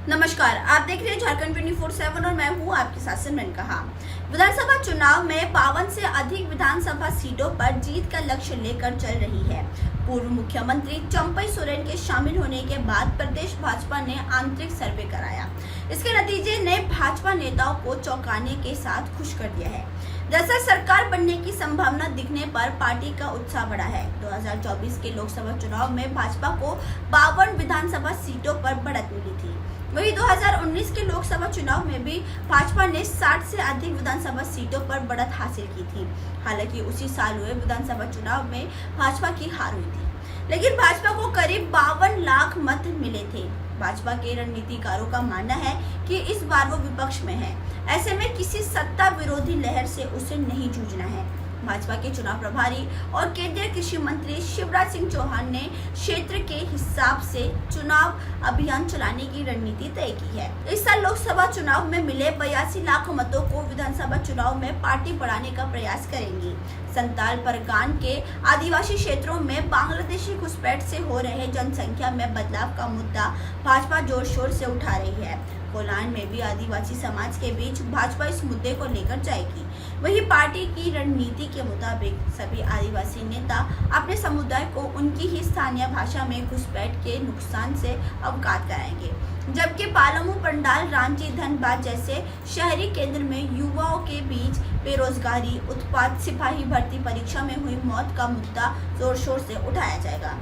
नमस्कार, आप देख रहे हैं झारखंड 24/7 और मैं हूं आपके साथ सिमरन कहा। विधानसभा चुनाव में 52 से अधिक विधानसभा सीटों पर जीत का लक्ष्य लेकर चल रही है। पूर्व मुख्यमंत्री चंपई सोरेन के शामिल होने के बाद प्रदेश भाजपा ने आंतरिक सर्वे कराया। इसके नतीजे ने भाजपा नेताओं को चौंकाने के साथ खुश कर दिया है। दरअसल सरकार बनने की संभावना दिखने पर पार्टी का उत्साह बढ़ा है। 2024 के लोकसभा चुनाव में भाजपा को 52 विधानसभा सीटों पर बढ़त मिली थी। वहीं 2019 के लोकसभा चुनाव में भी भाजपा ने 60 से अधिक विधानसभा सीटों पर बढ़त हासिल की थी। हालांकि उसी साल हुए विधानसभा चुनाव में भाजपा की हार हुई थी, लेकिन भाजपा को करीब 52 लाख मत मिले थे। भाजपा के रणनीतिकारों का मानना है कि इस बार वो विपक्ष में है, ऐसे में किसी सत्ता विरोधी लहर से उसे नहीं जूझना है। भाजपा के चुनाव प्रभारी और केंद्रीय कृषि मंत्री शिवराज सिंह चौहान ने क्षेत्र के हिसाब से चुनाव अभियान चलाने की रणनीति तय की है। इस साल लोकसभा चुनाव में मिले 82 लाख मतों को विधानसभा चुनाव में पार्टी बढ़ाने का प्रयास करेंगी। संताल परगना के आदिवासी क्षेत्रों में बांग्लादेशी घुसपैठ से हो रहे जनसंख्या में बदलाव का मुद्दा भाजपा जोर शोर से उठा रही है। कोलान में भी आदिवासी समाज के बीच भाजपा इस मुद्दे को लेकर जाएगी। वहीं पार्टी की रणनीति के मुताबिक सभी आदिवासी नेता अपने समुदाय को उनकी ही स्थानीय भाषा में घुसपैठ के नुकसान से अवगत कराएंगे, जबकि पालामू, पंडाल, रांची, धनबाद जैसे शहरी केंद्र में युवाओं के बीच बेरोजगारी, उत्पात, सिपाही भर्ती परीक्षा में हुई मौत का मुद्दा जोर शोर से उठाया जाएगा।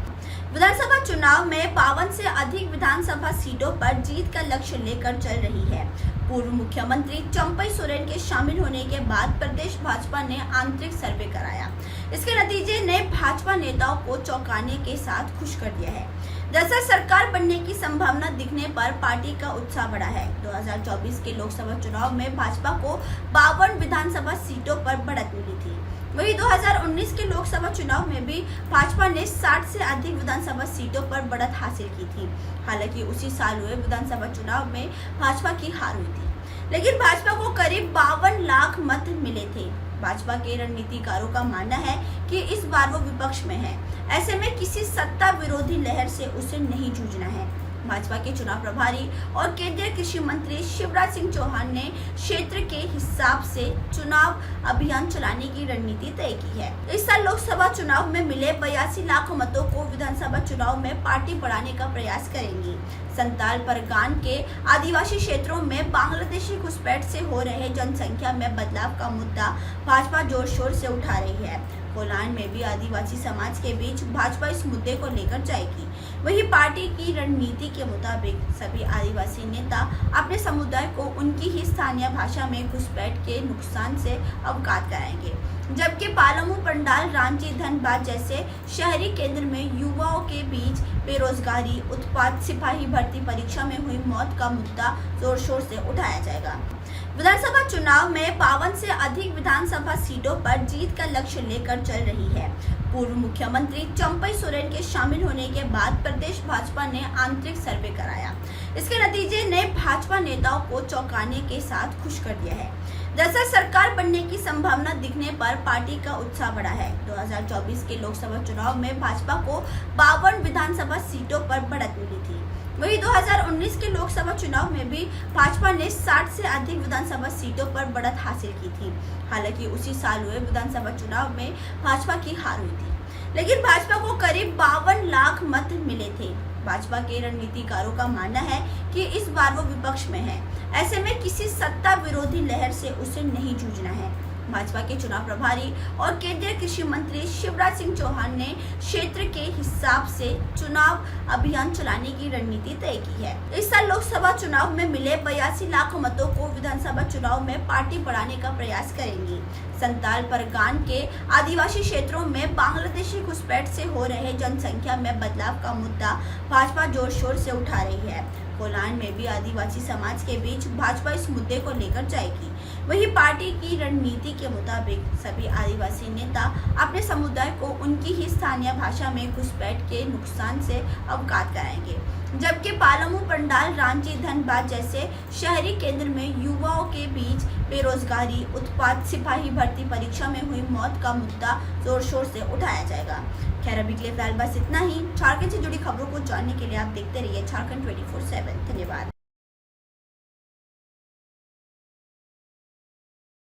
विधानसभा चुनाव में 52 से अधिक विधानसभा सीटों पर जीत का लक्ष्य लेकर चल रही है। पूर्व मुख्यमंत्री चंपई सोरेन के शामिल होने के बाद प्रदेश भाजपा ने आंतरिक सर्वे कराया। इसके नतीजे ने भाजपा नेताओं को चौंकाने के साथ खुश कर दिया है। दरअसल सरकार बनने की संभावना दिखने पर पार्टी का उत्साह बढ़ा है। 2024 के लोकसभा चुनाव में भाजपा को 52 विधानसभा सीटों पर बढ़त मिली थी। वहीं 2019 के लोकसभा चुनाव में भी भाजपा ने 60 से अधिक विधानसभा सीटों पर बढ़त हासिल की थी। हालांकि उसी साल हुए विधानसभा चुनाव में भाजपा की हार हुई थी, लेकिन भाजपा को करीब 52 लाख मत मिले थे। भाजपा के रणनीतिकारों का मानना है कि इस बार वो विपक्ष में है, ऐसे में किसी सत्ता विरोधी लहर से उसे नहीं जूझना है। भाजपा के चुनाव प्रभारी और केंद्रीय कृषि मंत्री शिवराज सिंह चौहान ने क्षेत्र के हिसाब से चुनाव अभियान चलाने की रणनीति तय की है। इस साल लोकसभा चुनाव में मिले 82 लाख मतों को विधानसभा चुनाव में पार्टी बढ़ाने का प्रयास करेंगी। संताल परगना के आदिवासी क्षेत्रों में बांग्लादेशी घुसपैठ से हो रहे जनसंख्या में बदलाव का मुद्दा भाजपा जोर शोर से उठा रही है। कोलान में भी आदिवासी समाज के बीच भाजपा इस मुद्दे को लेकर जाएगी। वहीं पार्टी की रणनीति के मुताबिक सभी आदिवासी नेता अपने समुदाय को उनकी ही स्थानीय भाषा में घुसपैठ के नुकसान से अवगत कराएंगे, जबकि पालामू, पंडाल, रांची, धनबाद जैसे शहरी केंद्र में युवाओं के बीच बेरोजगारी, उत्पात, सिपाही भर्ती परीक्षा में हुई मौत का मुद्दा जोर शोर से उठाया जाएगा। विधानसभा चुनाव में 52 से अधिक विधानसभा सीटों पर जीत का लक्ष्य लेकर चल रही है। पूर्व मुख्यमंत्री चंपई सोरेन के शामिल होने के बाद प्रदेश भाजपा ने आंतरिक सर्वे कराया। इसके नतीजे ने भाजपा नेताओं को चौंकाने के साथ खुश कर दिया है। दरअसल सरकार बनने की संभावना दिखने पर पार्टी का उत्साह बढ़ा है। 2024 के लोकसभा चुनाव में भाजपा को 52 विधानसभा सीटों पर बढ़त मिली थी। वहीं 2019 के लोकसभा चुनाव में भी भाजपा ने 60 से अधिक विधानसभा सीटों पर बढ़त हासिल की थी। हालांकि उसी साल हुए विधानसभा चुनाव में भाजपा की हार हुई थी, लेकिन भाजपा को करीब 52 लाख मत मिले थे। भाजपा के रणनीतिकारों का मानना है कि इस बार वो विपक्ष में है, ऐसे में किसी सत्ता विरोधी लहर से उसे नहीं जूझना है। भाजपा के चुनाव प्रभारी और केंद्रीय कृषि मंत्री शिवराज सिंह चौहान ने क्षेत्र के हिसाब से चुनाव अभियान चलाने की रणनीति तय की है। इस साल लोकसभा चुनाव में मिले 82 लाख मतों को विधानसभा चुनाव में पार्टी बढ़ाने का प्रयास करेंगी। संताल परगना के आदिवासी क्षेत्रों में बांग्लादेशी घुसपैठ से हो रहे जनसंख्या में बदलाव का मुद्दा भाजपा जोर शोर से उठा रही है। कोलान में भी आदिवासी समाज के बीच भाजपा इस मुद्दे को लेकर जाएगी। वहीं पार्टी की रणनीति के मुताबिक सभी आदिवासी नेता अपने समुदाय को उनकी ही स्थानीय भाषा में घुसपैठ के नुकसान से अवगत कराएंगे, जबकि पालामू, पंडाल, रांची, धनबाद जैसे शहरी केंद्र में युवाओं के बीच बेरोजगारी, उत्पात, सिपाही भर्ती परीक्षा में हुई मौत का मुद्दा जोर शोर से उठाया जाएगा। खैर अभी के लिए फिलहाल बस इतना ही। झारखंड से जुड़ी खबरों को जानने के लिए आप देखते रहिए झारखंड 24/7। धन्यवाद।